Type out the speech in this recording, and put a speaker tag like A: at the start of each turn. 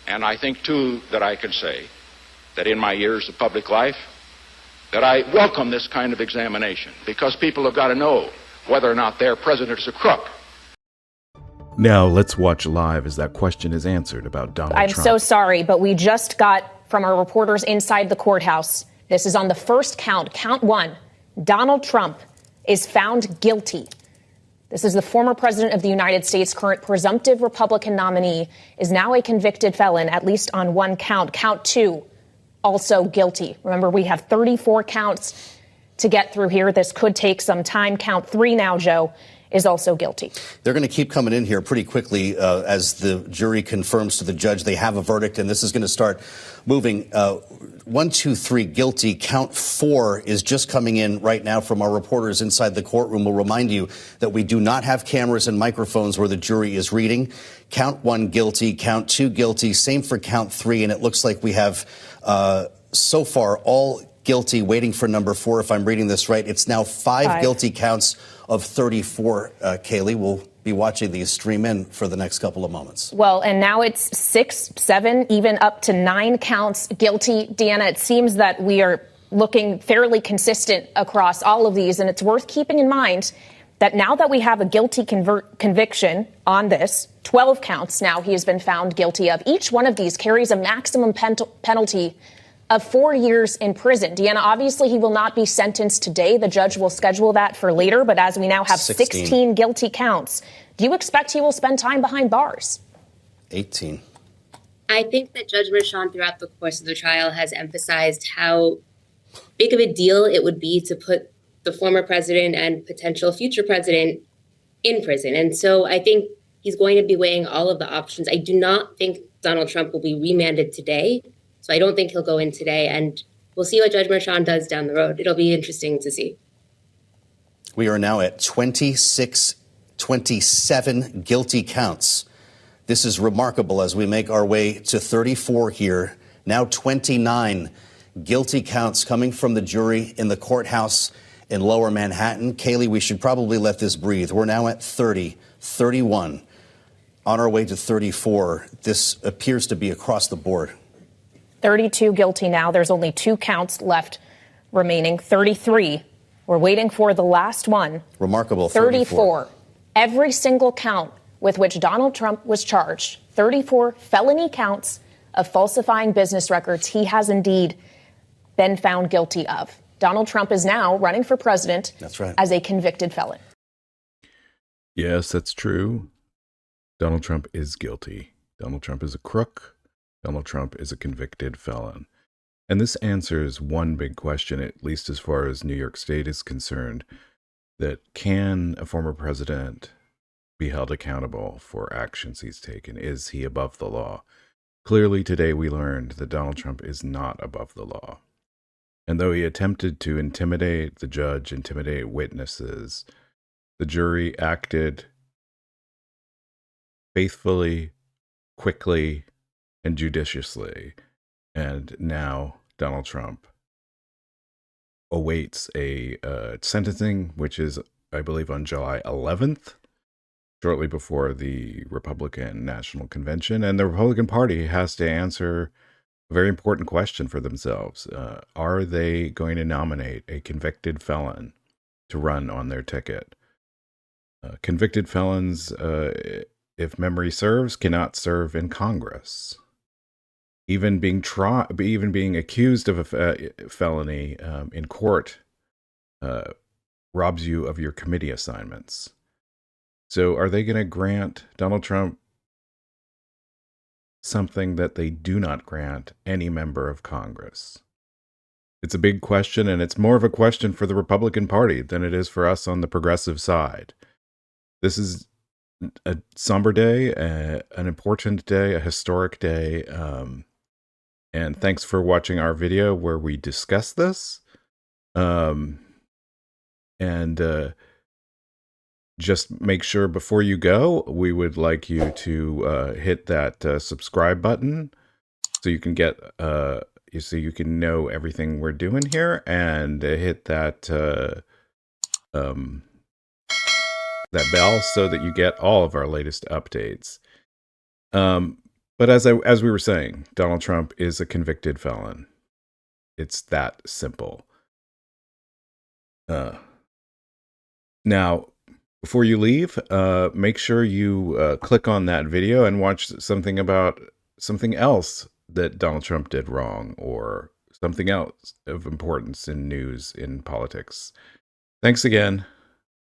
A: And I think, too, that I can say that in my years of public life, that I welcome this kind of examination, because people have got to know whether or not their president is a crook.
B: Now let's watch live as that question is answered about Donald Trump.
C: I'm so sorry, but we just got from our reporters inside the courthouse. This is on the first count, count one. Donald Trump is found guilty. This is the former president of the United States, current presumptive Republican nominee, is now a convicted felon, at least on one count. Count two, also guilty. Remember, we have 34 counts to get through here. This could take some time. Count three now, Joe, is also guilty.
D: They're going to keep coming in here pretty quickly as the jury confirms to the judge they have a verdict, and this is going to start moving. 1, 2, 3, guilty. Count four is just coming in right now from our reporters inside the courtroom. We'll remind you that we do not have cameras and microphones where the jury is reading. Count one, guilty. Count two, guilty. Same for count three, and it looks like we have so far all guilty, waiting for number four, if I'm reading this right. It's now five guilty counts of 34, Kaylee. We'll be watching these stream in for the next couple of moments.
C: Well, and now it's 6, 7, even up to 9 counts guilty. Deanna, it seems that we are looking fairly consistent across all of these, and it's worth keeping in mind that now that we have a guilty conviction on this, 12 counts now he has been found guilty of. Each one of these carries a maximum penalty of 4 years in prison. Deanna, obviously he will not be sentenced today. The judge will schedule that for later. But as we now have 16 guilty counts, do you expect he will spend time behind bars?
D: 18.
E: I think that Judge Merchan throughout the course of the trial has emphasized how big of a deal it would be to put the former president and potential future president in prison. And so I think he's going to be weighing all of the options. I do not think Donald Trump will be remanded today. So I don't think he'll go in today, and we'll see what Judge Merchan does down the road. It'll be interesting to see.
D: We are now at 27 guilty counts. This is remarkable as we make our way to 34 here. Now 29 guilty counts coming from the jury in the courthouse in Lower Manhattan. Kaylee, we should probably let this breathe. We're now at 30, 31, on our way to 34. This appears to be across the board.
C: 32 guilty now. There's only 2 counts left remaining. 33. We're waiting for the last one.
D: Remarkable.
C: 34. Every single count with which Donald Trump was charged, 34 felony counts of falsifying business records, he has indeed been found guilty of. Donald Trump is now running for president.
D: That's right.
C: As a convicted felon.
B: Yes, that's true. Donald Trump is guilty. Donald Trump is a crook. Donald Trump is a convicted felon. And this answers one big question, at least as far as New York State is concerned, that can a former president be held accountable for actions he's taken? Is he above the law? Clearly today we learned that Donald Trump is not above the law. And though he attempted to intimidate the judge, intimidate witnesses, the jury acted faithfully, quickly, and judiciously, and now Donald Trump awaits a sentencing, which is, I believe, on July 11th, shortly before the Republican National Convention, and the Republican Party has to answer a very important question for themselves. Are they going to nominate a convicted felon to run on their ticket? Convicted felons, if memory serves, cannot serve in Congress. Even being accused of a felony in court robs you of your committee assignments. So are they going to grant Donald Trump something that they do not grant any member of Congress? It's a big question, and it's more of a question for the Republican Party than it is for us on the progressive side. This is a somber day, an important day, a historic day. And thanks for watching our video where we discuss this. Just make sure before you go, we would like you to hit that subscribe button so you can get so you can know everything we're doing here, and hit that that bell so that you get all of our latest updates. But as we were saying, Donald Trump is a convicted felon. It's that simple. Now, before you leave, make sure you click on that video and watch something about something else that Donald Trump did wrong, or something else of importance in news, in politics. Thanks again.